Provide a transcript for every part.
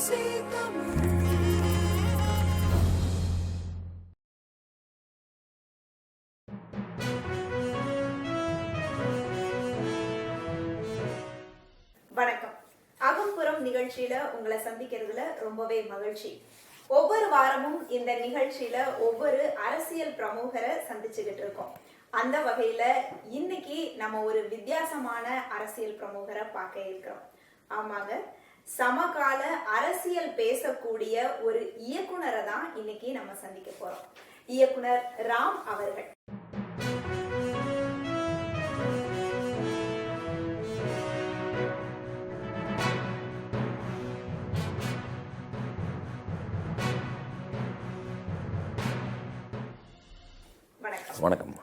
வணக்கம். அகம்புறம் நிகழ்ச்சியில உங்களை சந்திக்கிறதுல ரொம்பவே மகிழ்ச்சி. ஒவ்வொரு வாரமும் இந்த நிகழ்ச்சியில ஒவ்வொரு அரசியல் பிரமுகரை சந்திச்சுக்கிட்டு இருக்கோம். அந்த வகையில இன்னைக்கு நம்ம ஒரு வித்தியாசமான அரசியல் பிரமுகரை பார்க்க இருக்கிறோம். ஆமாங்க, சமகால அரசியல் பேசக்கூடிய ஒரு இயக்குனரை தான் இன்னைக்கு நம்ம சந்திக்க போறோம். இயக்குனர் ராம் அவர்கள். வணக்கம்.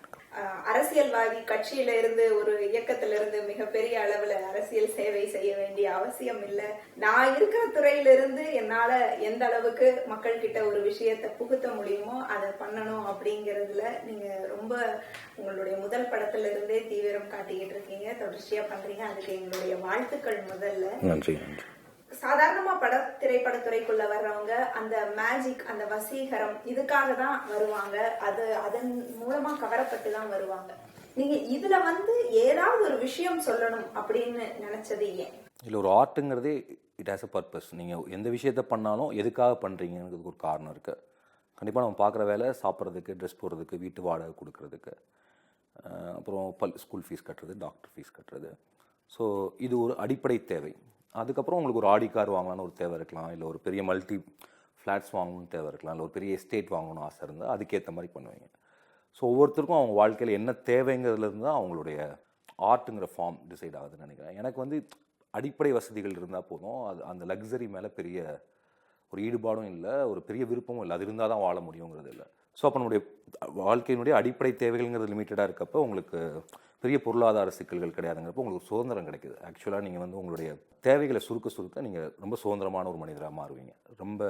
அரசியல்வாதி கட்சியில இருந்து ஒரு இயக்கத்தில இருந்து மிகப்பெரிய அளவுல அரசியல் சேவை செய்ய வேண்டிய அவசியம் இல்லை. நான் இருக்கிற துறையில இருந்து என்னால எந்த அளவுக்கு மக்கள் கிட்ட ஒரு விஷயத்தை புகுத்த முடியுமோ அதை பண்ணணும் அப்படிங்கறதுல நீங்க ரொம்ப உங்களுடைய முதல் படத்துல இருந்தே தீவிரம் காட்டிக்கிட்டு இருக்கீங்க, தொடர்ச்சியா பண்றீங்க. அதுக்கு எங்களுடைய வாழ்த்துக்கள். முதல்ல நன்றி. சாதாரணமா திரைப்படத்துறைக்குள்ள வர்றவங்க அந்த மேஜிக், அந்த வசீகரம் இதுக்காக தான் வருவாங்க. அதன் மூலமா கவரப்பட்டு தான் வருவாங்க. நீங்க இதுல ஏதாவது ஒரு விஷயம் சொல்லணும் அப்படின்னு நினைச்சது ஏன்? இல்ல, ஒரு ஆர்ட்டுங்கிறதே இட் ஹாஸ் அ பர்பஸ். நீங்க எந்த விஷயத்த பண்ணாலும் எதுக்காக பண்றீங்கிறதுக்கு ஒரு காரணம் இருக்கு. கண்டிப்பா நம்ம பார்க்குற வேலை சாப்பிட்றதுக்கு, ட்ரெஸ் போடுறதுக்கு, வீட்டு வாடகை கொடுக்கறதுக்கு, அப்புறம் ஸ்கூல் ஃபீஸ் கட்டுறது, டாக்டர் ஃபீஸ் கட்டுறது. ஸோ இது ஒரு அடிப்படை தேவை. அதுக்கப்புறம் உங்களுக்கு ஒரு ஆடி கார் வாங்கலான்னு ஒரு தேவை இருக்கலாம், இல்லை ஒரு பெரிய மல்டி ஃப்ளாட்ஸ் வாங்கணும்னு தேவை இருக்கலாம், இல்லை ஒரு பெரிய எஸ்டேட் வாங்கணும்னு ஆசை இருந்தால் அதுக்கேற்ற மாதிரி பண்ணுவீங்க. ஸோ ஒவ்வொருத்தருக்கும் அவங்க வாழ்க்கையில் என்ன தேவைங்கிறதுலேருந்து தான் அவங்களுடைய ஆர்ட்டுங்கிற ஃபார்ம் டிசைட் ஆகுதுன்னு நினைக்கிறேன். எனக்கு அடிப்படை வசதிகள் இருந்தால் போதும். அந்த லக்ஸரி மேலே பெரிய ஒரு ஈடுபாடும் இல்லை, ஒரு பெரிய விருப்பமும் இல்லை. அது இருந்தால் தான் வாழ முடியுங்கிறது இல்லை. ஸோ அப்போ நம்முடைய வாழ்க்கையினுடைய அடிப்படை தேவைகள்ங்கிறது லிமிட்டடாக இருக்கப்போ உங்களுக்கு பெரிய பொருளாதார சிக்கல்கள் கிடையாதுங்கிறப்போ உங்களுக்கு சுதந்திரம் கிடைக்குது. ஆக்சுவலாக நீங்கள் உங்களுடைய தேவைகளை சுருக்க நீங்கள் ரொம்ப சுதந்திரமான ஒரு மனிதராக மாறுவீங்க. ரொம்ப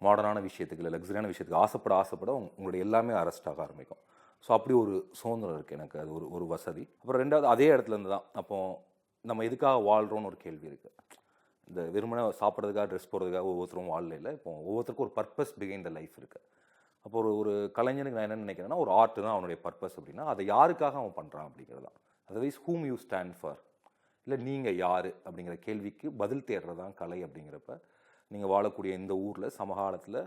மாடர்னான விஷயத்துக்கு, இல்லை லக்ஸரியான விஷயத்துக்கு ஆசைப்பட உங்களுடைய எல்லாமே அரெஸ்ட் ஆக ஆரம்பிக்கும். ஸோ அப்படி ஒரு சுதந்திரம் இருக்குது எனக்கு. அது ஒரு வசதி. அப்புறம் ரெண்டாவது, அதே இடத்துலேருந்து தான் அப்போது நம்ம எதுக்காக வாழ்கிறோன்னு ஒரு கேள்வி இருக்குது. இந்த வெறுமனே சாப்பிட்றதுக்காக, ட்ரெஸ் போடுறதுக்காக ஒவ்வொருத்தரும் வாழல இல்லை. இப்போ ஒவ்வொருத்தருக்கும் ஒரு பர்பஸ் பிஹைண்ட் த லைஃப் இருக்குது. அப்போ ஒரு கலைஞனுக்கு நான் என்ன நினைக்கிறேன்னா, ஒரு ஆர்ட் தான் அவனுடைய பர்பஸ். அப்படின்னா அதை யாருக்காக அவன் பண்ணுறான் அப்படிங்கிறது தான். Otherwise whom you stand for, இல்லை நீங்கள் யார் அப்படிங்கிற கேள்விக்கு பதில் தேடுறது தான் கலை. அப்படிங்கிறப்ப நீங்கள் வாழக்கூடிய இந்த ஊரில் சமகாலத்தில்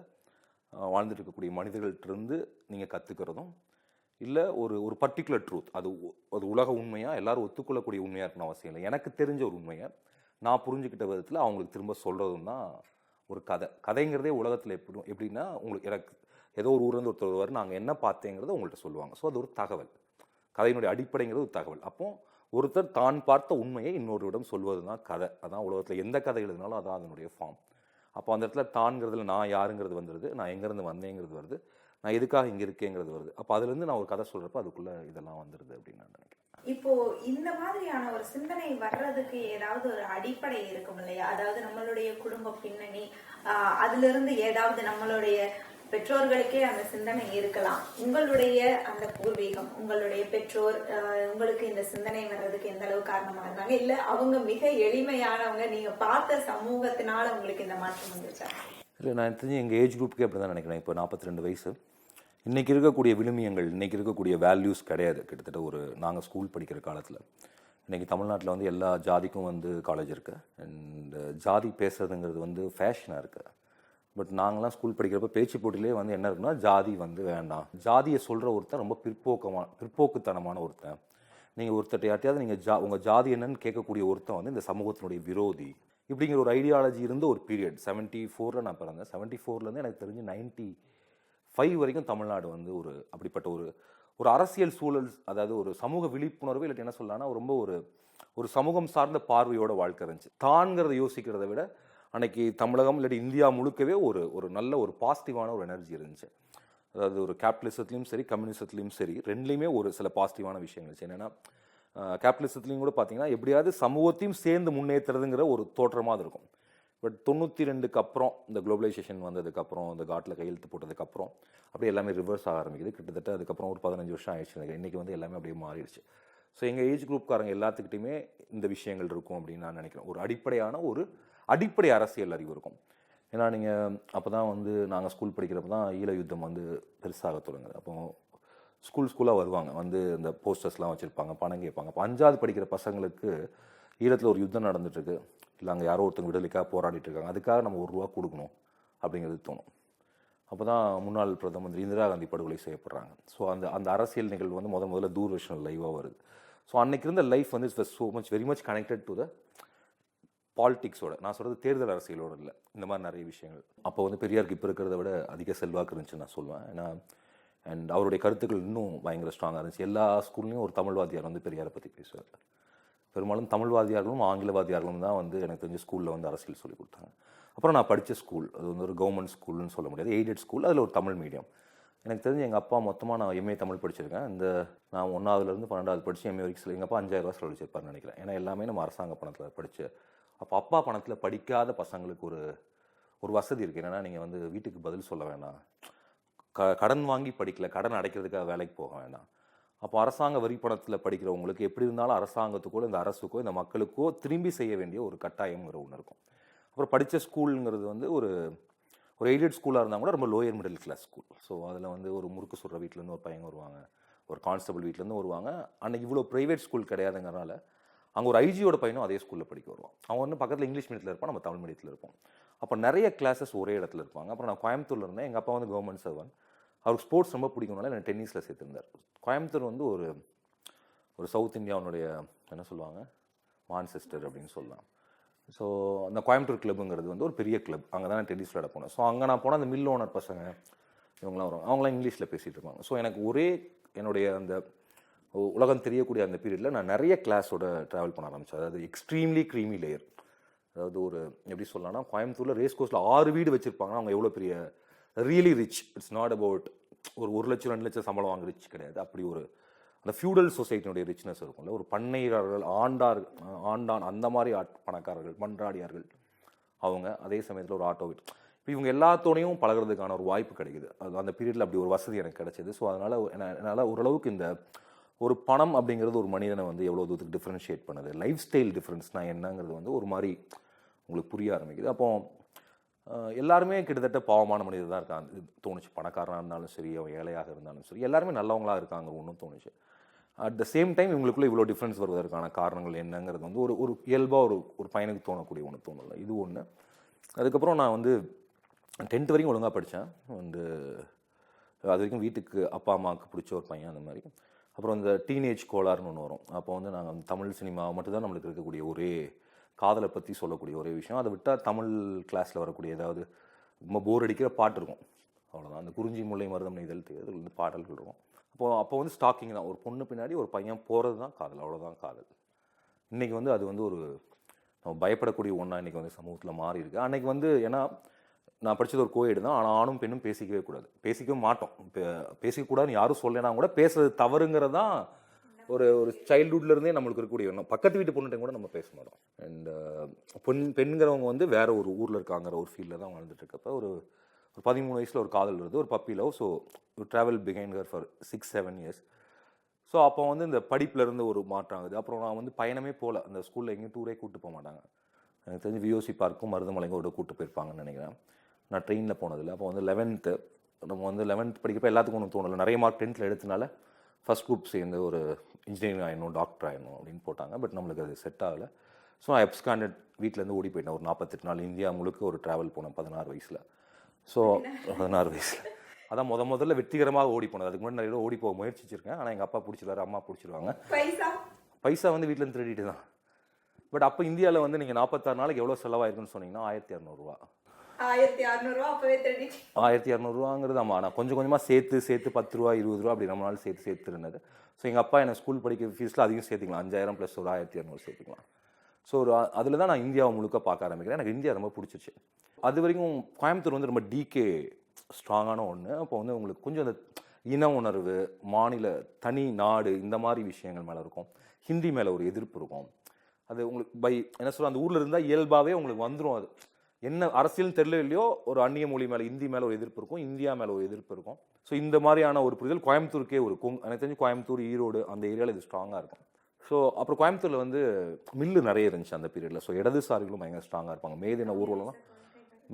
வாழ்ந்துட்டு இருக்கக்கூடிய மனிதர்கள்ட்டிருந்து நீங்கள் கற்றுக்கிறதும், இல்லை ஒரு பர்டிகுலர் ட்ரூத், அது உலக உண்மையாக எல்லாரும் ஒத்துக்கொள்ளக்கூடிய உண்மையாக இருக்கணும் அவசியம் இல்லை. எனக்கு தெரிஞ்ச ஒரு உண்மையை நான் புரிஞ்சுக்கிட்ட விதத்தில் அவங்களுக்கு திரும்ப சொல்கிறதும் தான் ஒரு கதைங்கிறதே உலகத்தில் எப்படின்னா, எனக்கு ஏதோ ஒரு ஊர்லேருந்து ஒருத்தர் வருவார், நாங்கள் என்ன பார்த்தேங்கிறத உங்கள்கிட்ட சொல்லுவாங்க. ஸோ அது ஒரு தகவல். கதையினுடைய அடிப்படைங்கிறது ஒரு தகவல். அப்போ ஒருத்தர் தான் பார்த்த உண்மையை இன்னொருவிடம் சொல்வது தான் கதை. அதான் உலகத்தில் எந்த கதை எழுதினாலும் அதான் அதனுடைய ஃபார்ம். அப்போ அந்த இடத்துல தான்ங்கிறதுல நான் யாருங்கிறது வந்துடுது, நான் எங்கேருந்து வந்தேங்கிறது வருது, நான் எதுக்காக இங்கே இருக்கேங்கிறது வருது. அப்போ அதுலேருந்து நான் ஒரு கதை சொல்கிறப்ப அதுக்குள்ளே இதெல்லாம் வந்துடுது அப்படின்னு நான் நினைக்கிறேன். இப்போ இந்த மாதிரியான ஒரு சிந்தனை வர்றதுக்கு ஏதாவது ஒரு அடிப்படை இருக்கும் இல்லையா? அதாவது நம்மளுடைய குடும்ப பின்னணி, அதுல இருந்து ஏதாவது நம்மளுடைய பெற்றோர்களுக்கே அந்த சிந்தனை இருக்கலாம். உங்களுடைய அந்த பூர்வீகம், உங்களுடைய பெற்றோர் உங்களுக்கு இந்த சிந்தனை வர்றதுக்கு எந்த அளவு காரணமா இருந்தாங்க? இல்ல அவங்க மிக எளிமையானவங்க, நீங்க பார்த்த சமூகத்தினால உங்களுக்கு இந்த மாற்றம் வந்துச்சா? இல்லை, நான் தெரிஞ்சு எங்கள் ஏஜ் குரூப்புக்கே அப்படி தான் நினைக்கிறேன். இப்போ 42 வயசு. இன்றைக்கி இருக்கக்கூடிய விழுமியங்கள், இன்றைக்கி இருக்கக்கூடிய வேல்யூஸ் கிடையாது. கிட்டத்தட்ட நாங்கள் ஸ்கூல் படிக்கிற காலத்தில் இன்றைக்கி தமிழ்நாட்டில் எல்லா ஜாதிக்கும் காலேஜ் இருக்குது. அண்ட் ஜாதி பேசுறதுங்கிறது ஃபேஷனாக இருக்குது. பட் நாங்களாம் ஸ்கூல் படிக்கிறப்ப பேச்சு போட்டிலே என்ன இருக்குன்னா, ஜாதி வேண்டாம், ஜாதியை சொல்கிற ஒருத்தன் ரொம்ப பிற்போக்குத்தனமான ஒருத்தன். நீங்கள் ஒருத்தர் யார்ட்டையாவது நீங்கள் உங்கள் ஜாதி என்னன்னு கேட்கக்கூடிய ஒருத்தன் இந்த சமூகத்தினுடைய விரோதி இப்படிங்கிற ஒரு ஐடியாலஜி இருந்த ஒரு பீரியட். 74 நான் பிறந்தேன். 74 எனக்கு தெரிஞ்சு 95 வரைக்கும் தமிழ்நாடு அப்படிப்பட்ட ஒரு அரசியல் சூழல், அதாவது ஒரு சமூக விழிப்புணர்வு, இல்லாட்டி என்ன சொல்லலாம்னா ரொம்ப ஒரு சமூகம் சார்ந்த பார்வையோட வாழ்க்கை இருந்துச்சு. தான்ங்கிறத யோசிக்கிறத விட அன்னைக்கு தமிழகம் இல்லாட்டி இந்தியா முழுக்கவே ஒரு நல்ல ஒரு பாசிட்டிவான ஒரு எனர்ஜி இருந்துச்சு. அதாவது ஒரு கேபிட்டலிசத்துலையும் சரி, கம்யூனிசத்துலையும் சரி, ரெண்டுலேயுமே ஒரு சில பாசிட்டிவான விஷயங்கள் இருந்துச்சு. என்னென்னா, கேபிட்டலிசத்துலையும் கூட பார்த்தீங்கன்னா எப்படியாவது சமூகத்தையும் சேர்ந்து முன்னேற்றுறதுங்கிற ஒரு தோற்றமாக இருக்கும். பட் 92க்கு அப்புறம் இந்த குளோபலைசேஷன் வந்ததுக்கப்புறம், இந்த காட்டில் கையெழுத்து போட்டதுக்கப்புறம் அப்படியே எல்லாமே ரிவர்ஸ் ஆக ஆரம்பிக்குது. கிட்டத்தட்ட அதுக்கப்புறம் ஒரு 15 வருஷம் ஆயிடுச்சு. இன்றைக்கி எல்லாமே அப்படியே மாறிடுச்சு. ஸோ எங்கள் ஏஜ் குரூப்காரங்க எல்லாத்துக்கிட்டையுமே இந்த விஷயங்கள் இருக்கும் அப்படின்னு நான் நினைக்கிறேன். ஒரு அடிப்படை அரசியல் அறிவு இருக்கும். ஏன்னா நீங்கள் அப்போ தான் வந்து நாங்கள் ஸ்கூல் படிக்கிறப்ப தான் ஈழ யுத்தம் வந்து பெருசாக தொடங்குது. அப்போ ஸ்கூலாக வருவாங்க, வந்து இந்த போஸ்டர்ஸ்லாம் வச்சுருப்பாங்க, பணம் கேட்பாங்க. அப்போ 5வது படிக்கிற பசங்களுக்கு ஈழத்தில் ஒரு யுத்தம் நடந்துட்டுருக்கு, இல்லை அங்கே யாரோ ஒருத்தங்க விடுதலைக்காக போராடிட்டு இருக்காங்க, அதுக்காக நம்ம ₹1 கொடுக்கணும் அப்படிங்கிறது தோணும். அப்போ தான் முன்னாள் பிரதம மந்திரி இந்திரா காந்தி படுகொலை செய்யப்படுறாங்க. ஸோ அந்த அரசியல் நிகழ்வு வந்து முதல்ல தூர்தர்ஷன் லைவாக வருது. ஸோ அன்னைக்கு இருந்த லைஃப் வந்து it's so much very much connected to the பாலிடிக்ஸோட. நான் சொல்கிறது தேர்தல் அரசியலோடு இல்லை, இந்த மாதிரி நிறைய விஷயங்கள். அப்போ வந்து பெரியாருக்கு இப்போ இருக்கிறத விட அதிக செல்வாக்கு இருந்துச்சுன்னு நான் சொல்லுவேன். ஏன்னா அண்ட் அவருடைய கருத்துக்கள் இன்னும் பயங்கர ஸ்ட்ராங்காக இருந்துச்சு. எல்லா ஸ்கூல்லையும் ஒரு தமிழ்வாதியார் வந்து பெரியாரை பற்றி பேசுவார். பெரும்பாலும் தமிழ்வாதியார்களும் ஆங்கிலவாதியார்களும் தான் வந்து எனக்கு தெரிஞ்ச ஸ்கூலில் வந்து அரசியல் சொல்லிக் கொடுத்தாங்க. அப்புறம் நான் படித்த ஸ்கூல் அது வந்து ஒரு கவர்மெண்ட் ஸ்கூல்னு சொல்ல முடியாது, எய்டட் ஸ்கூல், அதில் ஒரு தமிழ் மீடியம். எனக்கு தெரிஞ்சு எங்கள் அப்பா மொத்தமாக நான் எம்ஏ தமிழ் படிச்சிருக்கேன். நான் 1ஆவதுலேருந்து 12வது படித்து எம்ஏ வரைக்கும் எங்கள் அப்பா 5000 ரூபா செலவழிச்சிருப்பாருன்னு நினைக்கிறேன். ஏன்னா எல்லாமே நம்ம அரசாங்க பணத்தில் படித்து. அப்போ அப்பா பணத்தில் படிக்காத பசங்களுக்கு ஒரு வசதி இருக்குது. என்னென்னா நீங்கள் வந்து வீட்டுக்கு பதில் சொல்ல வேண்டாம், கடன் வாங்கி படிக்கல, கடன் அடைக்கிறதுக்காக வேலைக்கு போக வேண்டாம். அப்போ அரசாங்க வரி பணத்தில் படிக்கிறவங்களுக்கு எப்படி இருந்தாலும் அரசாங்கத்துக்கோ இந்த அரசுக்கோ இந்த மக்களுக்கோ திரும்பி செய்ய வேண்டிய ஒரு கட்டாயங்கிற ஒன்று இருக்கும். அப்புறம் படித்த ஸ்கூலுங்கிறது வந்து ஒரு எய்டட் ஸ்கூலாக இருந்தால் கூட ரொம்ப lower middle class school. So அதில் வந்து ஒரு முறுக்கு சுடுற வீட்டிலேருந்து ஒரு பையன் வருவாங்க, ஒரு கான்ஸ்டபிள் வீட்டிலேருந்து வருவாங்க. அன்றைக்கி இவ்வளோ ப்ரைவேட் ஸ்கூல் கிடையாதுங்கிறனால அங்கே ஒரு ஐஜியோட பையனும் அதே ஸ்கூலில் படிக்க வருவான். அவன் வந்து பக்கத்தில் இங்கிலீஷ் மீடியத்தில் இருப்பான், நம்ம தமிழ் மீடியத்தில் இருப்போம். அப்போ நிறைய கிளாஸஸ் ஒரே இடத்துல இருப்பாங்க. அப்புறம் நான் கோயம்புத்தூரில் இருந்தேன். எங்கள் அப்பா வந்து கவர்மெண்ட் சர்வன். அவருக்கு ஸ்போர்ட்ஸ் ரொம்ப பிடிக்கும்னால என்னை டென்னிஸில் சேர்த்துருந்தார். கோயம்புத்தூர் வந்து ஒரு சவுத் இந்தியாவுடைய என்ன சொல்லுவாங்க, மான்செஸ்டர் அப்படின்னு சொல்லலாம். ஸோ அந்த கோயம்புத்தூர் கிளப்புங்கிறது வந்து ஒரு பெரிய கிளப். அங்கே தான் நான் டென்னிஸ் விளையாட போனேன். ஸோ அங்கே நான் போனால் அந்த மில் ஓனர் பசங்க இவங்களாம் வருவாங்க, அவங்களாம் இங்கிலீஷில் பேசிகிட்டு இருப்பாங்க. ஸோ எனக்கு என்னுடைய அந்த உலகம் தெரியக்கூடிய அந்த பீரியடில் நான் நிறைய கிளாஸோட ட்ராவல் பண்ண ஆரம்பித்தேன். அதாவது எக்ஸ்ட்ரீம்லி க்ரீமி லேயர். அதாவது எப்படி சொல்லலாம்னா, கோயம்புத்தூரில் ரேஸ் கோர்ஸில் 6 வீடு வச்சுருப்பாங்கன்னா அவங்க எவ்வளோ பெரிய really rich. It's not about ஒரு 1 லட்சம் 2 லட்சம் சம்பளம் வாங்க ரிச் கிடையாது. அப்படி அந்த ஃபியூடல் சொசைட்டினுடைய ரிச்னஸ் இருக்கும்ல, ஒரு பண்ணையாளர்கள், ஆண்டான் அந்த மாதிரி பணக்காரர்கள், மன்றாடியார்கள் அவங்க. அதே சமயத்தில் ஒரு ஆட்டோ வீட். இப்போ இவங்க எல்லாத்தோடையும் பழகிறதுக்கான ஒரு வாய்ப்பு கிடைக்குது. அந்த பீரியடில் அப்படி ஒரு வசதி எனக்கு கிடைச்சிது. ஸோ என்னால் ஓரளவுக்கு இந்த ஒரு பணம் அப்படிங்கிறது ஒரு மனிதனை வந்து எவ்வளோ தூரத்துக்கு டிஃப்ரென்ஷியேட் பண்ணுது, லைஃப் ஸ்டைல் டிஃப்ரென்ஸ்னால் என்னங்கிறது வந்து ஒரு மாதிரி உங்களுக்கு புரிய ஆரம்பிக்குது. அப்போ எல்லாருமே கிட்டத்தட்ட பாவமான மனிதர் தான் இருக்காங்க தோணுச்சு. பணக்காரனாக இருந்தாலும் சரி, அவன் ஏழையாக இருந்தாலும் சரி, எல்லாருமே நல்லவங்களாக இருக்காங்க ஒன்றும் தோணுச்சு. அட் த சேம் டைம் இவங்களுக்குள்ளே இவ்வளோ டிஃப்ரென்ஸ் வருவதற்கான காரணங்கள் என்னங்கிறது வந்து ஒரு இயல்பாக ஒரு பையனுக்கு தோணக்கூடிய ஒன்று தோணலை. இது ஒன்று. அதுக்கப்புறம் நான் வந்து 10th வரைக்கும் ஒழுங்காக படித்தேன். அது வரைக்கும் வீட்டுக்கு அப்பா அம்மாவுக்கு பிடிச்ச ஒரு பையன் அந்த மாதிரி. அப்புறம் இந்த டீனேஜ் கோளாறுன்னு ஒன்று வரும். அப்போ வந்து நாங்கள் தமிழ் சினிமா மட்டும்தான் நம்மளுக்கு இருக்கக்கூடிய ஒரே காதலை பற்றி சொல்லக்கூடிய ஒரே விஷயம். அதை விட்டால் தமிழ் கிளாஸில் வரக்கூடிய ஏதாவது ரொம்ப போர் அடிக்கிற பாட்டு இருக்கும், அவ்வளோதான். அந்த குறிஞ்சி முல்லை மருதம் நெய்தல் தேர்தல் இந்த பாடல்கள் இருக்கும். அப்போ வந்து ஸ்டாக்கிங் தான், ஒரு பொண்ணு பின்னாடி ஒரு பையன் போகிறது தான் காதல், அவ்வளோதான் காதல். இன்றைக்கி வந்து அது வந்து நம்ம பயப்படக்கூடிய ஒன்றா இன்றைக்கி வந்து சமூகத்தில் மாறி இருக்குது. அன்றைக்கி வந்து ஏன்னா நான் படித்தது ஒரு கோயெடு தான், ஆனால் ஆணும் பெண்ணும் பேசிக்கவே கூடாது, பேசிக்கவே மாட்டோம். இப்போ பேசிக்கக்கூடாதுன்னு யாரும் சொல்லலைன்னா கூட பேசுறது தவறுங்கிறது தான் ஒரு சைல்டுஹுட்லேருந்தே நம்மளுக்கு இருக்கக்கூடிய ஒன்று. பக்கத்து வீட்டு பொண்ணுகிட்ட கூட நம்ம பேச மாட்டோம். அண்ட் பெண்கிறவங்க வந்து வேறு ஒரு ஊரில் இருக்காங்கிற ஒரு ஃபீல்டில் தான் வாழ்ந்துட்டு இருக்கப்போ ஒரு 13 வயசில் ஒரு காதல் வருது, ஒரு puppy love. So travel began her for 6-7 years. So அப்போ வந்து இந்த படிப்புலேருந்து ஒரு மாற்றம் ஆகுது. அப்புறம் நான் வந்து பயணமே போகல, அந்த ஸ்கூலில் எங்கேயும் டூரே கூப்பிட்டு போக மாட்டாங்க. எனக்கு தெரிஞ்சு விஓசி பார்க்கும் மருதமலைங்கோட கூப்பிட்டு போயிருப்பாங்கன்னு நினைக்கிறேன். நான் ட்ரெயினில் போனதில்லை. அப்போ வந்து 11th படிக்கிறப்ப எல்லாத்துக்கும் ஒன்று தோணலை. நிறைய மார்க் 10th எடுத்தனால ஃபஸ்ட் குரூப் சேர்ந்து ஒரு இன்ஜினியரிங் ஆகிடணும், டாக்டர் ஆகிடணும் அப்படின்னு போட்டாங்க. பட் நம்மளுக்கு அது செட் ஆகலை. ஸோ நான் எப்ஸ்காண்டட் வீட்டிலேருந்து ஓடி போயிட்டேன். ஒரு 48 நாள் இந்தியா முழுக்க ஒரு ட்ராவல் போனேன் 16 வயசில். ஸோ 16 வயசில் அதான் முதல்ல வெற்றிகரமாக ஓடி போனது. அதுக்கு முன்னாடி நிறைய ஓடி போக முயற்சிச்சிருக்கேன், ஆனால் எங்கள் அப்பா பிடிச்சிருவாரு, அம்மா பிடிச்சிருவாங்க. பைசா வந்து வீட்டிலேருந்து திருடிட்டு தான். பட் அப்போ இந்தியாவில் வந்து நீங்கள் 46 நாளைக்கு எவ்வளோ செலவாயிருக்குன்னு சொன்னீங்கன்னா 1600 ரூபா. 1600 ரூபாங்கிறது ஆமாம். நான் கொஞ்சம் கொஞ்சமாக சேர்த்து 10 ரூபா 20 ரூபா அப்படி நம்ம நாள் சேர்த்து இருந்தது. ஸோ எங்கள் அப்பா என்னை ஸ்கூல் படிக்கிற ஃபீஸில் அதிகம் சேர்த்துக்கலாம், 5000 ப்ளஸ் ஒரு 1600 சேர்த்துக்கலாம். ஸோ அதில் தான் நான் இந்தியாவை முழுக்க பார்க்க ஆரம்பிக்கிறேன். எனக்கு இந்தியா ரொம்ப பிடிச்சிச்சு. அது வரைக்கும் கோயம்புத்தூர் வந்து ரொம்ப டிகே ஸ்ட்ராங்கான ஒன்று. அப்போ வந்து உங்களுக்கு கொஞ்சம் அந்த இன உணர்வு, மாநில தனி நாடு இந்த மாதிரி விஷயங்கள் மேலே இருக்கும். ஹிந்தி மேலே ஒரு எதிர்ப்பு இருக்கும். அது உங்களுக்கு என்ன சொல்ல, அந்த ஊரில் இருந்தால் இயல்பாகவே உங்களுக்கு வந்துடும். அது என்ன அரசியல் தெரியல இல்லையோ, ஒரு அந்நிய மொழி மேலே, இந்தி மேலே ஒரு எதிர்ப்பு இருக்கும், இந்தியா மேலே ஒரு எதிர்ப்பு இருக்கும். ஸோ இந்த மாதிரியான ஒரு புரிதல் கோயம்புத்தூருக்கே எனக்கு தெரிஞ்சு கோயம்புத்தூர், ஈரோடு அந்த ஏரியாவில் இது ஸ்ட்ராங்காக இருக்கும். ஸோ அப்புறம் கோயம்புத்தூரில் வந்து மில்லு நிறைய இருந்துச்சு அந்த பீரியடில். ஸோ இடதுசாரிகளும் பயங்கர ஸ்ட்ராங்காக இருப்பாங்க. மே தின ஊர்வலம்லாம்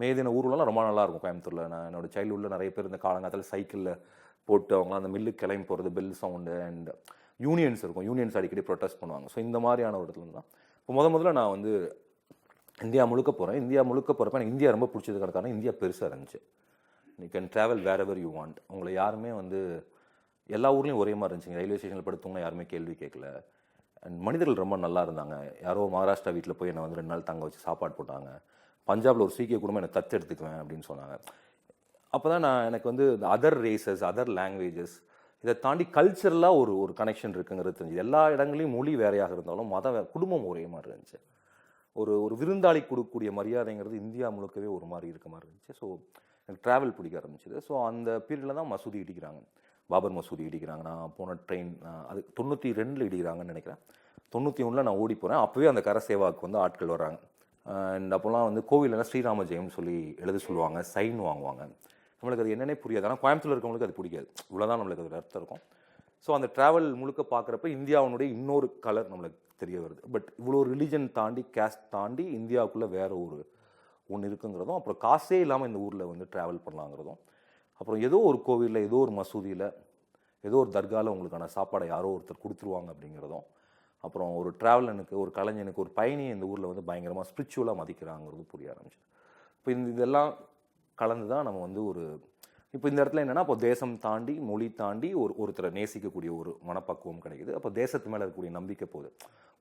மே தின ஊர்வலம் ரொம்ப நல்லாயிருக்கும் கோயம்புத்தூரில். நான் என்னோட சைல்ட்ஹுட்டில் நிறைய பேர் இந்த காலங்காலத்தில் சைக்கிளில் போட்டு அவங்களாம் அந்த மில்லுக்கு கிளம்பி போகிறது, பெல் சவுண்டு அண்ட் யூனியன்ஸ் இருக்கும். யூனியன்ஸ் அடிக்கடி ப்ரொட்டஸ்ட் பண்ணுவாங்க. ஸோ இந்த மாதிரியான ஒரு இடத்துல தான் இப்போ முதல்ல நான் வந்து இந்தியா முழுக்க போகிறேன். இந்தியா முழுக்க போகிறப்ப எனக்கு இந்தியா ரொம்ப பிடிச்சதுக்கான காரணம் இந்தியா பெருசாக இருந்துச்சு. You can travel wherever you want. உங்களை யாருமே வந்து எல்லா ஊர்லேயும் ஒரே மாதிரி இருந்துச்சுங்க. ரயில்வே ஸ்டேஷனில் படுத்தவங்க யாருமே கேள்வி கேட்கல. அண்ட் மனிதர்கள் ரொம்ப நல்லா இருந்தாங்க. யாரோ மகாராஷ்டிரா வீட்டில் போய் என்னை வந்து 2 நாள் தங்க வச்சு சாப்பாடு போட்டாங்க. பஞ்சாபில் ஒரு சீக்கிய குடும்பம் என்னை தத்தெடுத்துக்குவேன் அப்படின்னு சொன்னாங்க. அப்போ தான் எனக்கு வந்து இந்த அதர் ரேசஸ், அதர் லாங்குவேஜஸ், இதை தாண்டி கல்ச்சரலாக ஒரு கனெக்ஷன் இருக்குங்கிறது தெரிஞ்சு. எல்லா இடங்களையும் மொழி வேறையாக இருந்தாலும் குடும்பம் ஒரே மாதிரி இருந்துச்சு. ஒரு விருந்தாளி கொடுக்கக்கூடிய மரியாதைங்கிறது இந்தியா முழுக்கவே ஒரு மாதிரி இருக்க மாதிரி இருந்துச்சு. ஸோ எனக்கு ட்ராவல் பிடிக்க ஆரம்பிச்சிது. ஸோ அந்த பீரியடில் தான் மசூதி இடிக்கிறாங்க, பாபர் மசூதி இடிக்கிறாங்க. நான் போன ட்ரெயின் அது 92 இடிக்கிறாங்கன்னு நினைக்கிறேன். 91 நான் ஓடி போகிறேன். அப்போவே அந்த கர சேவாவுக்கு வந்து ஆட்கள் வர்றாங்க. அண்ட் அப்போல்லாம் வந்து கோவிலெல்லாம் ஸ்ரீராம ஜெயம்னு சொல்லி எழுத சொல்லுவாங்க, சைன் வாங்குவாங்க. நம்மளுக்கு அது என்னென்னே புரியாது. ஆனால் கோயம்புத்தூர் இருக்கவங்களுக்கு அது பிடிக்காது. இவ்வளோதான் நம்மளுக்கு அது அர்த்தம் இருக்கும். ஸோ அந்த ட்ராவல் முழுக்க பார்க்குறப்ப இந்தியாவுடைய இன்னொரு கலர் நம்மளுக்கு தெரிய வருது. பட் இவ்வளோ ரிலிஜன் தாண்டி, கேஸ்ட் தாண்டி இந்தியாவுக்குள்ளே வேறு ஒன்று இருக்குங்கிறதும், அப்புறம் காசே இல்லாமல் இந்த ஊரில் வந்து ட்ராவல் பண்ணலாங்கிறதும், அப்புறம் ஏதோ ஒரு கோவிலில், ஏதோ ஒரு மசூதியில், ஏதோ ஒரு தர்காவில் உங்களுக்கான சாப்பாடை யாரோ ஒருத்தர் கொடுத்துருவாங்க அப்படிங்கிறதும், அப்புறம் ஒரு ட்ராவலனுக்கு, ஒரு கலைஞனுக்கு, ஒரு பயணியை இந்த ஊரில் வந்து பயங்கரமாக ஸ்பிரிச்சுவலாக மதிக்கிறாங்கிறது புரிய ஆரம்பிச்சு. இப்போ இதெல்லாம் கலந்து தான் நம்ம வந்து இப்போ இந்த இடத்துல என்னென்னா, இப்போ தேசம் தாண்டி, மொழி தாண்டி ஒருத்தரை நேசிக்கக்கூடிய ஒரு மனப்பக்குவம் கிடைக்குது. அப்போ தேசத்து மேலே இருக்கக்கூடிய நம்பிக்கை போகுது,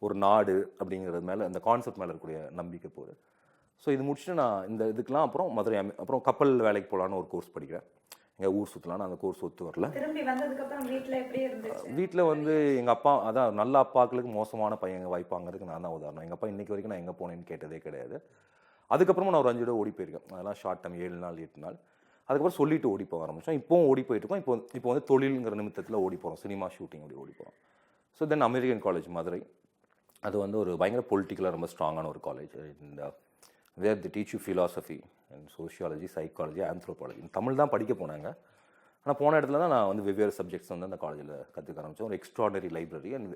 ஒரு நாடு அப்படிங்கிறது மேலே, அந்த கான்செப்ட் மேலே இருக்கக்கூடிய நம்பிக்கை போகுது. ஸோ இது முடிச்சுட்டு நான் இந்த இதுக்கெலாம் அப்புறம் மதுரை அப்புறம் கப்பல் வேலைக்கு போகலான்னு ஒரு கோர்ஸ் படிக்கிறேன். எங்கள் ஊர் சுற்றலான்னு அந்த கோர்ஸ் ஒத்து வரல. வீட்டில் வந்து எங்கள் அப்பா, அதான் நல்ல அப்பாக்களுக்கு மோசமான பையங்க வாய்ப்பாங்கிறதுக்கு நான் தான் உதாரணம். எங்கள் அப்பா இன்றைக்கி வரைக்கும் நான் எங்கே போனேன்னு கேட்டதே கிடையாது. அதுக்கப்புறமா நான் ஒரு 5 தடவை ஓடி போயிருக்கேன். அதெல்லாம் ஷார்ட் டைம், 7 நாள் 8 நாள். அதுக்கப்புறம் சொல்லிட்டு ஓடி போக ஆரம்பித்தோம். இப்போவும் ஓடி போயிட்டுருக்கோம். இப்போ வந்து தொழிலுங்கிற நிமித்தத்தில் ஓடி போகிறோம், சினிமா ஷூட்டிங் அப்படி ஓடி போகிறோம். So then American college Madurai, அது வந்து ஒரு பயங்கர பொலிட்டிக்கலாக ரொம்ப ஸ்ட்ராங்கான ஒரு காலேஜ். இந்த where they teach you philosophy and sociology, psychology, anthropology. Tamil தான் படிக்க போனாங்க. ஆனால் போன இடத்துல தான் நான் வந்து வெவ்வேறு சப்ஜெக்ட்ஸ் வந்து அந்த காலேஜில் கற்றுக்க ஆரம்பித்தேன். ஒரு extraordinary library and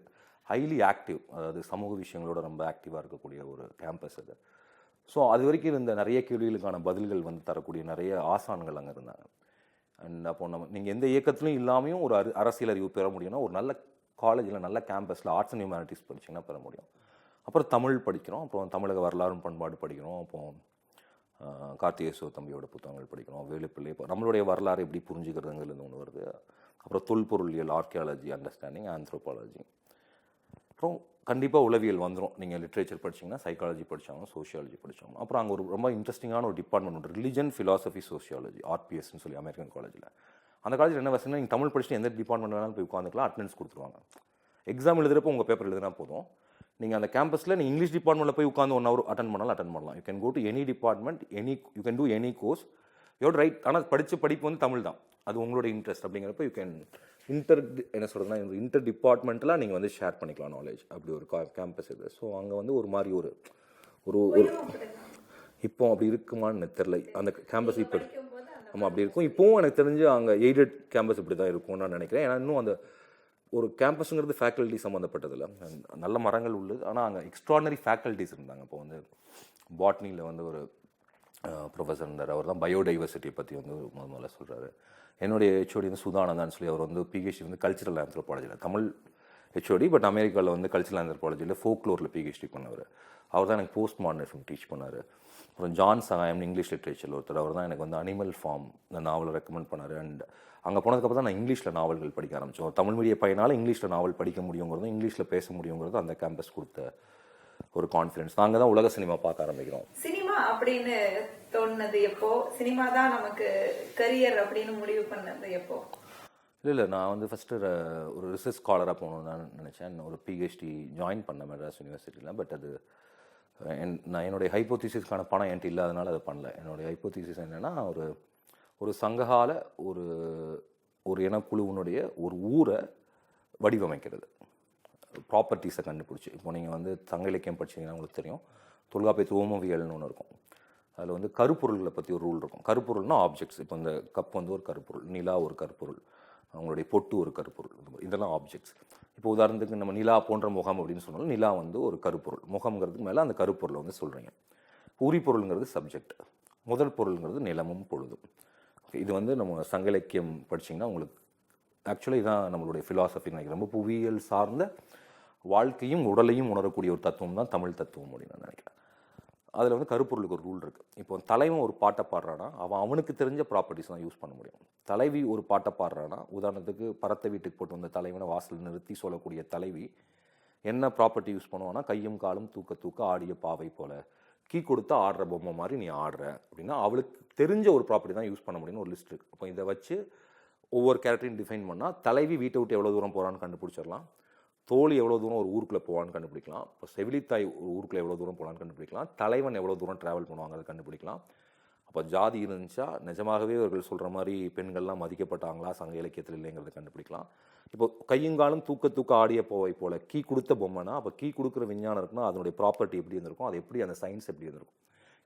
highly active, அதாவது சமூக விஷயங்களோட ரொம்ப ஆக்டிவாக இருக்கக்கூடிய ஒரு கேம்பஸ் அது. ஸோ அது வரைக்கும் இருந்த நிறைய கேள்விகளுக்கான பதில்கள் வந்து தரக்கூடிய நிறைய ஆசான்கள் அங்கே இருந்தாங்க. அண்ட் அப்போ நீங்கள் எந்த இயக்கத்துலையும் இல்லாமையும் ஒரு அரசியல் அறிவு பெற முடியும்னா ஒரு நல்ல காலேஜில், நல்ல கேம்பஸில் ஆர்ட்ஸ் அண்ட் ஹியூமனிட்டிஸ் படிச்சிங்கன்னா பெற முடியும். அப்புறம் தமிழ் படிக்கிறோம், அப்புறம் தமிழக வரலாறு பண்பாடு படிக்கிறோம், அப்போ கார்த்திகேசவ தம்பியோட புத்தகங்கள் படிக்கிறோம், வேலுப்பிள்ளை, நம்மளுடைய வரலாறு எப்படி புரிஞ்சுக்கிறதுங்கிறது ஒன்று வருது. அப்புறம் தொல்பொருளியல், ஆர்கியாலஜி, அண்டர்ஸ்டாண்டிங், ஆந்த்ரோபாலஜி. அப்புறம் கண்டிப்பாக உளவியல் வந்துடும். நீங்கள் லிட்ரேச்சர் படிச்சிங்கன்னா, சைக்காலஜி படித்தாலும், சோஷியாலஜி படித்தாலும். அப்புறம் அங்கே ஒரு ரொம்ப இன்ட்ரெஸ்டிங்கான ஒரு டிபார்ட்மெண்ட் உண்டு, ரிலிஜன், ஃபிலாசபி, சோஷியாலஜி, ஆர்பிஎஸ்ன்னு சொல்லி அமெரிக்கன் காலேஜில். அந்த காலேஜில் என்ன வசதினா, நீங்கள் தமிழ் படிச்சுட்டு எந்த டிபார்ட்மெண்ட் வேணாலும் போய் உட்காந்துக்கலாம், அட்டெண்டன்ஸ் கொடுத்துருவாங்க. எக்ஸாம் எழுதுறப்போ உங்கள் பேப்பர் எழுதுனா போதும். நீங்கள் அந்த கேம்பஸில் நீங்கள் இங்கிலீஷ் டிபார்ட்மெண்ட்டில் போய் உட்காந்து 1 hour அட்டன் பண்ணலாம். You can go to any department, you can do any course, யோட் ரைட். ஆனால் படிப்பு வந்து தமிழ் தான், அது உங்களோட இன்ட்ரெஸ்ட். அப்படிங்கிறப்ப யூ கேன் என்ன சொல்கிறதுனா, இன்டர் டிபார்ட்மெண்ட்டெலாம் நீங்கள் வந்து ஷேர் பண்ணிக்கலாம் நாலேஜ். அப்படி ஒரு கேம்பஸ் இது. ஸோ அங்கே வந்து ஒரு மாதிரி ஒரு இப்போ அப்படி இருக்குமான்னு எனக்கு தெரில. அந்த கேம்பஸ் இப்போ ஆமாம் அப்படி இருக்கும். இப்போவும் எனக்கு தெரிஞ்சு அங்கே எய்டட் கேம்பஸ் இப்படி தான் இருக்கும்னு நான் நினைக்கிறேன். ஏன்னா இன்னும் அந்த ஒரு கேம்பஸுங்கிறது ஃபேக்கல்ட்டி சம்மந்தப்பட்டதில்ல, நல்ல மரங்கள் உள்ளது. ஆனால் அங்கே எக்ஸ்ட்ராடனரி ஃபேக்கல்ட்டிஸ் இருந்தாங்க. இப்போ வந்து பாட்னியில் வந்து ஒரு ப்ரொஃபஸர் இருந்தார். அவர் தான் பயோடைவர்சிட்டியை பற்றி வந்து முதல்ல சொல்கிறாரு. என்னுடைய ஹெச்ஓடி வந்து சுதானந்தான்னு சொல்லி, அவர் வந்து பிஹெச்டி வந்து கல்ச்சரல் ஆந்த்ரோபாலஜியில், தமிழ் ஹெச்ஓடி, பட் அமெரிக்காவில் வந்து கல்ச்சரல் ஆந்த்ரோபாலஜியில் ஃபோக்லோரில் பிஹெச்டி பண்ணவர். அவர் தான் எனக்கு போஸ்ட் மாடர்னிசம் டீச் பண்ணார். அப்புறம் ஜான் சகாயம் இங்கிலீஷ் லிட்ரேச்சரில் ஒருத்தர், அவர் தான் எனக்கு வந்து அனிமல் ஃபார்ம் இந்த நாவலை ரெக்கமெண்ட் பண்ணார். அண்ட் அங்கே போனதுக்கப்புறம் தான் நான் இங்கிலீஷில் நாவல்கள் படிக்க ஆரம்பித்தோம். தமிழ் மீடிய பையனால் இங்கிலீஷில் நாவல் படிக்க முடியுங்கிறதும், இங்கிலீஷில் பேச முடியுங்கிறதும் அந்த கேம்பஸ் கொடுத்த ஒரு கான்ஃபிடன்ஸ். நாங்கள் தான் உலக சினிமா பார்க்க ஆரம்பிக்கிறோம். சினிமா அப்படின்னு தோணுனது எப்போ? சினிமா தான் நமக்கு கரியர் அப்படின்னு முடிவு பண்ணது எப்போ? இல்லை, நான் வந்து ஃபஸ்ட்டு ஒரு ரிசர்ச் ஸ்காலராக போகணுன்னு தான் நினச்சேன். ஒரு பிஹெச்டி ஜாயின் பண்ணேன் மெட்ராஸ் யூனிவர்சிட்டியில். பட் அது நான் என்னுடைய ஹைப்போதீசிஸ்க்கான பணம் என்கிட்ட இல்லாதனால அதை பண்ணல. என்னுடைய ஹைப்போதீசிஸ் என்னென்னா, ஒரு சங்ககால ஒரு இனக்குழுவினுடைய ஒரு ஊரை வடிவமைக்கிறது, ப்ராப்பர்ட்டிஸை கண்டுபிடிச்சி. இப்போ நீங்கள் வந்து சங்க இலக்கியம் படிச்சிங்கன்னா உங்களுக்கு தெரியும், தொல்காப்பியத்து ஓமவியல்னு ஒன்று இருக்கும். அதில் வந்து கருப்பொருள்களை பற்றி ஒரு ரூல் இருக்கும். கருப்பொருள்னா ஆப்ஜெக்ட்ஸ். இப்போ இந்த கப் வந்து ஒரு கருப்பொருள், நிலா ஒரு கருப்பொருள், அவங்களுடைய பொட்டு ஒரு கருப்பொருள், இதெல்லாம் ஆப்ஜெக்ட்ஸ். இப்போ உதாரணத்துக்கு நம்ம நிலா போன்ற முகம் அப்படின்னு சொன்னாலும், நிலா வந்து ஒரு கருப்பொருள், முகம்ங்கிறதுக்கு மேலே அந்த கருப்பொருளை வந்து சொல்கிறீங்க. உரிப்பொருளுங்கிறது சப்ஜெக்ட், முதல் பொருள்ங்கிறது நிலமும் பொழுதும். இது வந்து நம்ம சங்க இலக்கியம் படிச்சிங்கன்னா உங்களுக்கு ஆக்சுவலி இதான் நம்மளுடைய ஃபிலாசபி நினைக்கிறேன். ரொம்ப புவியியல் சார்ந்த வாழ்க்கையும் உடலையும் உணரக்கூடிய ஒரு தத்துவம் தான் தமிழ் தத்துவம் அப்படின்னு நான் நினைக்கிறேன். அதில் வந்து கருப்பொருளுக்கு ஒரு ரூல் இருக்குது. இப்போ தலைவன் ஒரு பாட்டை பாடுறான்னா அவனுக்கு தெரிஞ்ச ப்ராப்பர்ட்டிஸ் தான் யூஸ் பண்ண முடியும். தலைவி ஒரு பாட்டை பாடுறான்னா, உதாரணத்துக்கு பரத்தை வீட்டுக்கு போட்டு வந்த தலைவனை வாசல் நிறுத்தி சொல்லக்கூடிய தலைவி என்ன ப்ராப்பர்ட்டி யூஸ் பண்ணுவான்னா, கையும் காலும் தூக்க தூக்க ஆடிய பாவை போல, கீ கொடுத்து ஆடுற பொம்மை மாதிரி நீ ஆடுற அப்படின்னா அவளுக்கு தெரிஞ்ச ஒரு ப்ராப்பர்ட்டி தான் யூஸ் பண்ண முடியும்னு ஒரு லிஸ்ட் இருக்குது. இப்போ இதை வச்சு ஒவ்வொரு கேரக்டரையும் டிஃபைன் பண்ணால் தலைவி வீட்டை விட்டு எவ்வளோ தூரம் போகிறான்னு கண்டுபிடிச்சிடலாம். தோழி எவ்வளோ தூரம் ஒரு ஊருக்குள்ளே போவான்னு கண்டுபிடிக்கலாம். இப்போ செவிலித்தாய் ஒரு ஊருக்குள்ளே எவ்வளோ தூரம் போகலான்னு கண்டுபிடிக்கலாம். தலைவன் எவ்வளோ தூரம் ட்ராவல் பண்ணுவாங்க அதை கண்டுபிடிக்கலாம். அப்போ ஜாதி இருந்துச்சா நிஜமாகவே அவர்கள் சொல்கிற மாதிரி பெண்கள்லாம் மதிக்கப்பட்டாங்களா சங்க இலக்கியத்தில் இல்லைங்கிறத கண்டுபிடிக்கலாம். இப்போ கையுங்காலும் தூக்க தூக்க ஆடிய போவை போல கீ கொடுத்த பொம்மைனா, அப்போ கீ கொடுக்குற விஞ்ஞானம் இருக்குன்னா அதனுடைய ப்ராப்பர்ட்டி எப்படி இருந்திருக்கும், அது எப்படி அந்த சயின்ஸ் எப்படி இருந்திருக்கும்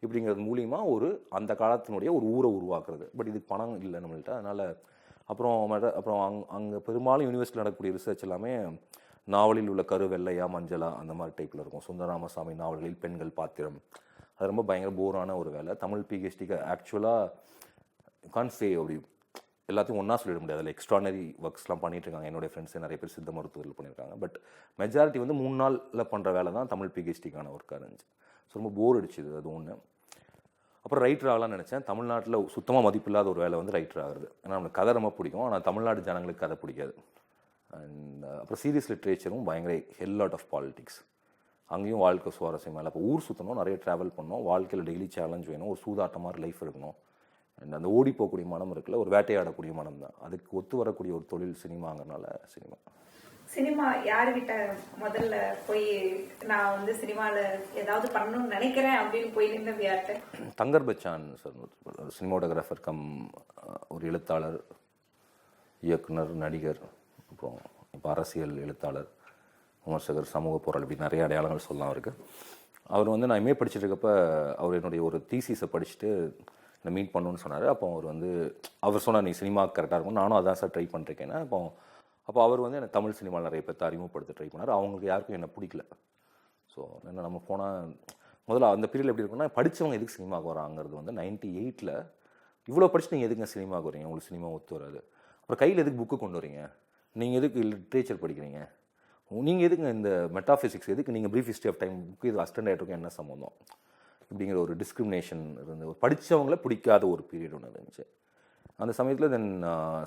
இப்படிங்கிறது மூலிமா ஒரு அந்த காலத்தினுடைய ஒரு ஊரை உருவாக்குறது. பட் இதுக்கு பணம் இல்லை நம்மள்கிட்ட. அதனால் அப்புறம் அங்கே பெரும்பாலும் யூனிவர்சிட்டியில் நடக்கக்கூடிய ரிசர்ச் எல்லாமே நாவலில் உள்ள கரு வெள்ளையா மஞ்சளா அந்த மாதிரி டைப்பில் இருக்கும். சுந்தரராமசாமி நாவல்களில் பெண்கள் பாத்திரம், அது ரொம்ப பயங்கர போரான ஒரு வேலை. தமிழ் பிஹெச்டிக்கு ஆக்சுவலாக கான் சே அப்படி எல்லாத்தையும் ஒன்றா சொல்லிட முடியாது. அதில் எக்ஸ்ட்ரானரி ஒர்க்ஸ்லாம் பண்ணிட்டு இருக்காங்க. என்னுடைய ஃப்ரெண்ட்ஸே நிறைய பேர் சித்த மருத்துவர்கள் பண்ணியிருக்காங்க. பட் மெஜாரிட்டி வந்து 3 நாளில் பண்ணுற வேலை தான் தமிழ் பிஹெச்டிக்கான ஒர்க்காக இருந்துச்சு. ஸோ ரொம்ப போர் அடிச்சுது அது ஒன்று. அப்புறம் ரைட்டர் ஆகலாம்னு நினச்சேன். தமிழ்நாட்டில் சுத்தமாக மதிப்பில்லாத ஒரு வேலை வந்து ரைட்டர் ஆகுறது. ஏன்னா நம்மளுக்கு கதை ரொம்ப பிடிக்கும், ஆனால் தமிழ்நாடு ஜனங்களுக்கு கதை பிடிக்காது. அண்ட் அப்புறம் சீரியஸ் லிட்ரேச்சரும் பயங்கர ஹெல் லாட் ஆஃப் பாலிடிக்ஸ். அங்கேயும் வாழ்க்கை சுவாரஸ்யம் மேலே. இப்போ ஊர் சுற்றணும், நிறைய ட்ராவல் பண்ணணும், வாழ்க்கையில் டெய்லி சேலஞ்ச் வேணும், ஒரு சூதாட்டம் மாதிரி லைஃப் இருக்கணும். அண்ட் அந்த ஓடி போகக்கூடிய மனம் இருக்குல்ல, ஒரு வேட்டையாடக்கூடிய மனம் தான். அதுக்கு ஒத்து வரக்கூடிய ஒரு தொழில் சினிமாங்கிறனால சினிமா. சினிமா யாருக்கிட்ட முதல்ல போய் நான் வந்து சினிமாவில் ஏதாவது பண்ணணும்னு நினைக்கிறேன் அப்படின்னு போய் நின்று யார்கிட்ட? Thangar Bachan sir, cinematographer cum ஒரு எழுத்தாளர், இயக்குனர், நடிகர், அப்புறம் இப்போ அரசியல் எழுத்தாளர், விமர்சகர், சமூக போராளி, இப்படி நிறைய அடையாளங்கள் சொல்லலாம் அவருக்கு. அவர் வந்து நான் எம்ஏ படிச்சுட்டு இருக்கப்போ அவர் என்னுடைய ஒரு தீசிஸை படிச்சுட்டு என்னை மீட் பண்ணணுன்னு சொன்னார். அப்போ அவர் சொன்னார் நீ சினிமா கரெக்டாக இருக்கும். நானும் அதான் சார் ட்ரை பண்ணிருக்கேன்னா. அப்போ அவர் வந்து எனக்கு தமிழ் சினிமாவில் நிறைய பேர்த்த அறிமுகப்படுத்த ட்ரை பண்ணார். அவங்களுக்கு யாருக்கும் என்னை பிடிக்கல. ஸோ என்ன நம்ம போனால் முதல்ல அந்த பீரியட் எப்படி இருக்குன்னா, படித்தவங்க எதுக்கு சினிமாவுக்கு வராங்கிறது வந்து 98ல் இவ்வளோ படிச்சுட்டு நீங்கள் எதுக்குங்க சினிமாவுக்கு வரீங்க, உங்களுக்கு சினிமா ஒத்து வராது. அப்புறம் கையில் எதுக்கு புக்கு கொண்டு வரீங்க, நீங்கள் எதுக்கு லிட்ரேச்சர் படிக்கிறீங்க, நீங்கள் எதுக்குங்க இந்த மெட்டாஃபிசிக்ஸ், எதுக்கு நீங்கள் brief history of time book, இது அசிஸ்டன்ட் ஆகிட்டுருக்கும் என்ன சம்மந்தம் இப்படிங்கிற ஒரு டிஸ்கிரிமினேஷன் இருந்து படித்தவங்கள பிடிக்காத ஒரு பீரியட் ஒன்று இருந்துச்சு. அந்த சமயத்தில் தென்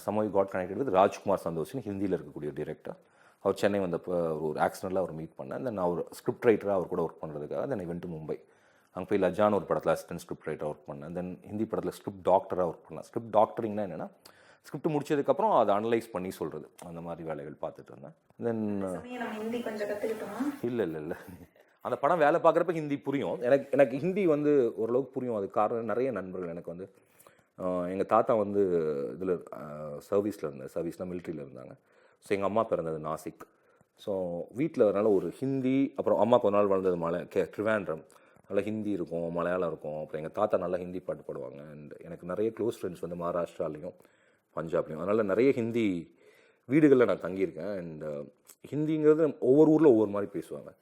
சமோய் காட் கனெக்டட் வித் ராஜ்குமார் சந்தோஷின்னு ஹிந்தியில் இருக்கக்கூடிய டிரெக்டர். அவர் சென்னை வந்தப்போ ஒரு ஆக்சிடென்ட்டில் அவர் மீட் பண்ணேன். தென் அவர் ஸ்கிரிப்ட் ரைட்டராக அவர் கூட ஒர்க் பண்ணுறதுக்காக தென் இவென்ட் மும்பை. அங்கே போய் லஜான் ஒரு படத்தில் அசிஸ்டன்ட் ஸ்கிரிப்ட் ரைட்டராக ஒர்க் பண்ணேன். தென் ஹிந்தி படத்தில் ஸ்கிரிப்ட் டாக்டராக ஒர்க் பண்ணேன். ஸ்கிரிப்ட் டாக்டரிங்னா என்னென்னா, ஸ்கிரிப்ட் முடிச்சதுக்கப்புறம் அதை அனலைஸ் பண்ணி சொல்கிறது, அந்த மாதிரி வேலைகள் பார்த்துட்டு இருந்தேன். தென் ஹிந்தி கொஞ்சம் கற்றுக்கிட்டோமா? இல்லை அந்த படம் வேலை பார்க்குறப்ப ஹிந்தி புரியும். எனக்கு ஹிந்தி வந்து ஓரளவுக்கு புரியும். அது காரணம் நிறைய நண்பர்கள் எனக்கு வந்து எங்கள் தாத்தா வந்து இதில் சர்வீஸ்னால் மிலிட்ரியில் இருந்தாங்க. ஸோ எங்கள் அம்மா பிறந்தது நாசிக். ஸோ வீட்டில் வரனால ஒரு ஹிந்தி, அப்புறம் அம்மா கொஞ்ச நாள் வளர்ந்தது ட்ரிவாண்ட்ரம், நல்லா ஹிந்தி இருக்கும், மலையாளம் இருக்கும். அப்புறம் எங்கள் தாத்தா நல்லா ஹிந்தி பாட்டு பாடுவாங்க. அண்ட் எனக்கு நிறைய க்ளோஸ் ஃப்ரெண்ட்ஸ் வந்து மகாராஷ்டிராலையும் பஞ்சாப்லையும். அதனால் நிறைய ஹிந்தி வீடுகளில் நான் தங்கியிருக்கேன். அண்ட் ஹிந்திங்கிறது ஒவ்வொரு ஊரில் ஒவ்வொரு மாதிரி பேசுவாங்க.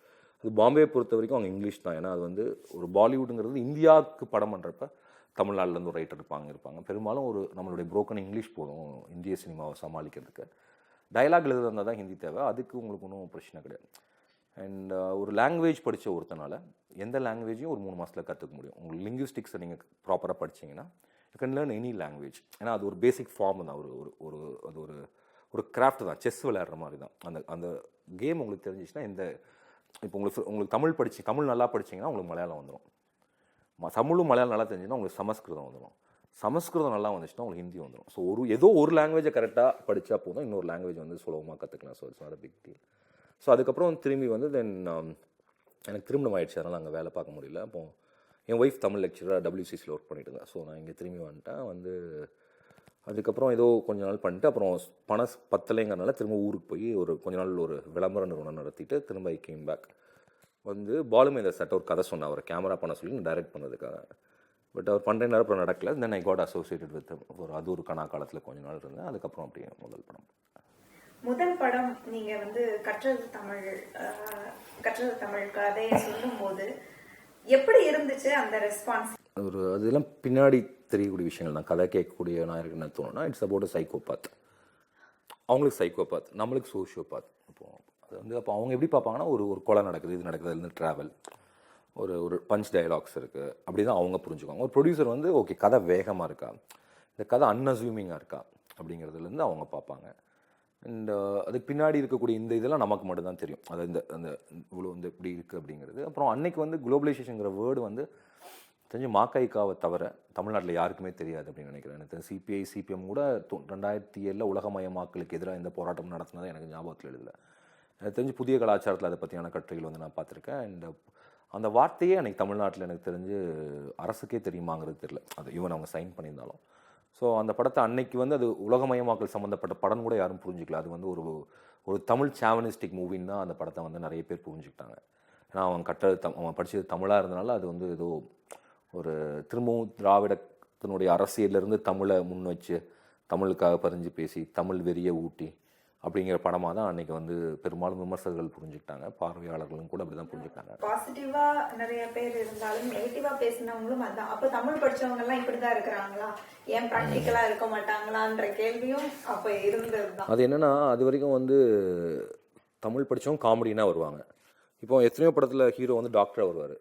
அது பாம்பே பொறுத்த வரைக்கும் அவங்க இங்கிலீஷ் தான். ஏன்னா அது வந்து ஒரு பாலிவுட்டுங்கிறது இந்தியாவுக்கு படம் பண்ணுறப்ப தமிழ்நாட்டிலேருந்து ஒரு ரைட்டர் இருப்பாங்க. பெரும்பாலும் நம்மளுடைய புரோக்கன் இங்கிலீஷ் போதும் இந்திய சினிமாவை சமாளிக்கிறதுக்கு. டயலாக் எழுதுறதா தான் ஹிந்தி தேவை. அதுக்கு உங்களுக்கு ஒன்றும் பிரச்சனை கிடையாது. அண்ட் ஒரு லாங்குவேஜ் படித்த ஒருத்தனால எந்த லாங்குவேஜையும் ஒரு 3 மாதத்தில் கற்றுக்க முடியும். உங்களுக்கு லிங்குவிஸ்டிக்ஸை நீங்கள் ப்ராப்பராக படிச்சிங்கன்னா you can learn any language. ஏன்னா அது ஒரு பேசிக் ஃபார்ம் தான். அது ஒரு கிராஃப்ட் தான், செஸ் விளையாடுற மாதிரி தான். அந்த கேம் உங்களுக்கு தெரிஞ்சிச்சுன்னா இப்போ உங்களுக்கு தமிழ் நல்லா படிச்சிங்கன்னா உங்களுக்கு மலையாளம் வந்துடும். தமிழும் மலையாளம் நல்லா தெரிஞ்சுன்னா உங்களுக்கு சமஸ்கிருதம் வந்துடும். சமஸ்கிருதம் நல்லா வந்துச்சுன்னா உங்களுக்கு ஹிந்தி வந்துடும். ஸோ ஏதோ ஒரு லாங்குவேஜை கரெக்டாக படித்தா போதும், இன்னொரு லாங்குவேஜ் வந்து சுலபமாக கற்றுக்கலாம். So it's not a big deal. So அதுக்கப்புறம் திரும்பி வந்து தென் எனக்கு திருமணம் ஆகிடுச்சு. அதனால் அங்கே வேலை பார்க்க முடியல. அப்போது என் ஒய்ஃப் தமிழ் லெக்சராக WCCயில் ஒர்க் பண்ணிட்டு இருந்தேன். ஸோ நான் இங்கே திரும்பி வந்துட்டேன். அதுக்கப்புறம் ஏதோ கொஞ்ச நாள் பண்ணிட்டு அப்புறம் பணம் பத்தலைங்கிறனால திரும்ப ஊருக்கு போய் கொஞ்ச நாள் ஒரு விளம்பர நிறுவனம் நடத்திட்டு திரும்ப ஐ கேம் பேக். பாலுமேந்திர சட்ட ஒரு கதை சொன்னேன் அவரை கேமரா பண்ண சொல்லி நான் டைரக்ட் பண்ணதுக்காக. பட் அவர் பண்ணுறேன் அப்புறம் நடக்கல. தென் ஐ காட் அசோசியேட்டட் வித் அது ஒரு கணா காலத்தில் கொஞ்ச நாள் இருந்தேன். அதுக்கப்புறம் அப்படியே முதல் படம் நீங்கள் வந்து கற்றது தமிழ் கதையை சொல்லும்போது எப்படி இருந்துச்சு அந்த ரெஸ்பான்ஸ்? அதெல்லாம் பின்னாடி தெரியக்கூடிய விஷயங்கள் தான். கதை கேட்கக்கூடிய நான் எனக்கு என்ன தோணுன்னா, இட்ஸ் அபவுட் அ சைக்கோபாத். அவங்களுக்கு சைக்கோபாத், நம்மளுக்கு சோஷியோபாத். அது வந்து அப்போ அவங்க எப்படி பார்ப்பாங்கன்னா, ஒரு கொலை நடக்குது, இது நடக்குது, அதுலேருந்து ட்ராவல், ஒரு பஞ்ச் டயலாக்ஸ் இருக்குது, அப்படி தான் அவங்க புரிஞ்சுக்குவாங்க. ஒரு ப்ரொடியூசர் வந்து ஓகே கதை வேகமாக இருக்கா, இந்த கதை அன்அஸ்யூமிங்காக இருக்கா அப்படிங்கிறதுலேருந்து அவங்க பார்ப்பாங்க. அண்ட் அதுக்கு பின்னாடி இருக்கக்கூடிய இந்த இதெல்லாம் நமக்கு மட்டும்தான் தெரியும். அது அந்த இவ்வளோ வந்து இப்படி இருக்குது அப்படிங்கிறது. அப்புறம் அன்னைக்கு வந்து குளோபலைசேஷனுங்கிற வேர்டு வந்து தெரிஞ்சு மாக்காய்க்காவை தவிர தமிழ்நாட்டில் யாருக்குமே தெரியாது அப்படின்னு நினைக்கிறேன். எனக்கு சிபிஐ சிபிஎம் கூட 2007 உலகமயமாக்கலுக்கு எதிராக இந்த போராட்டம் நடத்தினதை எனக்கு ஞாபகத்தில் எழுதலை. எனக்கு தெரிஞ்சு புதிய கலாச்சாரத்தில் அதை பற்றியான கட்டுரைகள் வந்து நான் பார்த்துருக்கேன். அண்ட் அந்த வார்த்தையே எனக்கு தமிழ்நாட்டில் எனக்கு தெரிஞ்சு அரசுக்கே தெரியுமாங்கிறது தெரியல. அது ஈவன் அவங்க சைன் பண்ணியிருந்தாலும். ஸோ அந்த படத்தை அன்னைக்கு வந்து அது உலகமயமாக்கல் சம்மந்தப்பட்ட படம் கூட யாரும் புரிஞ்சிக்கல. அது வந்து ஒரு தமிழ் சாவனிஸ்டிக் மூவின்னு தான் அந்த படத்தை வந்து நிறைய பேர் புரிஞ்சுக்கிட்டாங்க. ஏன்னா அவன் படித்தது தமிழாக இருந்தனால அது வந்து ஏதோ ஒரு திரும்பவும் திராவிடத்தினுடைய அரசியலிருந்து தமிழை முன் வச்சு தமிழுக்காக பறிஞ்சு பேசி தமிழ் வெறியை ஊட்டி அப்படிங்கிற படமாக தான் அன்னைக்கு வந்து பெரும்பாலும் விமர்சகர்கள் புரிஞ்சுக்கிட்டாங்க. பார்வையாளர்களும் கூட அப்படி தான் புரிஞ்சுக்கிட்டாங்க. பாசிட்டிவா நிறைய பேர் இருந்தாலும் நெகட்டிவா பேசினவங்களும் அதான். அப்போ தமிழ் படிச்சவங்க எல்லாம் இப்படிதான் இருக்கிறாங்களா, ஏன் ப்ராக்டிக்கலா இருக்க மாட்டாங்களான்ற கேள்வியும் அப்போ இருந்ததுதான். அது என்னன்னா, அது வரைக்கும் வந்து தமிழ் படித்தவங்க காமெடினா வருவாங்க. இப்போ எத்தனையோ படத்தில் ஹீரோ வந்து டாக்டராக வருவார்.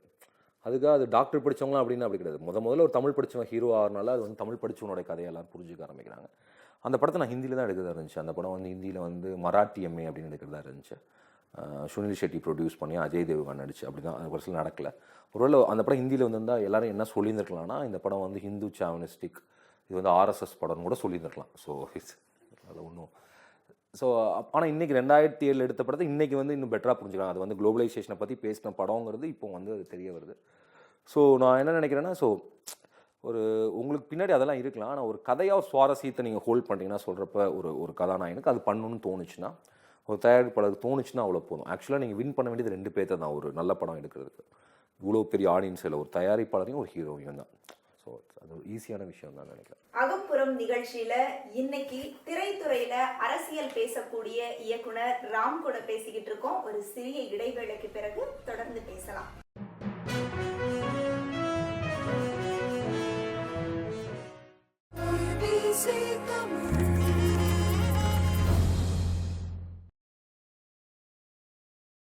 அதுக்காக அது டாக்டர் படித்தவங்களாம் அப்படின்னா அப்படி கிடையாது. முதல்ல ஒரு தமிழ் படித்தவன் ஹீரோ ஆகிறனால அது வந்து தமிழ் படித்தவனோட கதையெல்லாம் புரிஞ்சுக்க ஆரம்பிக்கிறாங்க. அந்த படத்தை நான் ஹிந்தியில் தான் எடுக்கிறதா இருந்துச்சு. அந்த படம் வந்து ஹிந்தியில் வந்து மராட்டி எம்ஏ அப்படின்னு எடுக்கிறதா இருந்துச்சு. சுனில் ஷெட்டி ப்ரொடியூஸ் பண்ணி அஜய் தேவ்கன் நடிச்சு. அப்படி தான் அது ஒரு சில நடக்கலை. ஒருவேளை அந்த படம் ஹிந்தியில் வந்திருந்தால் எல்லாரும் என்ன சொல்லியிருந்துருக்கலாம்னா, இந்த படம் வந்து ஹிந்து சாவனிஸ்டிக், இது வந்து ஆர்எஸ்எஸ் படம்னு கூட சொல்லியிருந்துருக்கலாம். ஸோ அதில் ஒன்றும் ஆனால் இன்றைக்கி 2007 எடுத்த படத்தை இன்றைக்கி வந்து இன்னும் பெட்டராக புரிஞ்சுக்கலாம். அது வந்து குளோபலைசேஷனை பற்றி பேசின படங்கிறது இப்போ வந்து அது தெரிய வருது. ஸோ நான் என்ன நினைக்கிறேன்னா, உங்களுக்கு பின்னாடி அதெல்லாம் இருக்கலாம். ஆனால் ஒரு கதையாக சுவாரஸ்யத்தை நீங்கள் ஹோல்ட் பண்ணிட்டீங்கன்னா சொல்கிறப்ப ஒரு கதாநாயகனுக்கு அது பண்ணணும்னு தோணுச்சுன்னா, ஒரு தயாரிப்பாளருக்கு தோணுச்சுன்னா அவ்வளோ போதும். ஆக்சுவலாக நீங்கள் வின் பண்ண வேண்டியது 2 பேர்த்த தான் ஒரு நல்ல படம் எடுக்கிறதுக்கு. இவ்வளோ பெரிய ஆடியன்ஸ் இல்லை, ஒரு தயாரிப்பாளரையும் ஒரு ஹீரோவையும் தான். ஸோ அது ஒரு ஈஸியான விஷயம் தான் நினைக்கிறேன். அகப்புறம் நிகழ்ச்சியில இன்னைக்கு திரைத்துறையில அரசியல் பேசக்கூடிய இயக்குனர் ராம் கூட பேசிக்கிட்டு இருக்கோம். ஒரு சிறிய இடைவேளைக்கு பிறகு தொடர்ந்து பேசலாம்.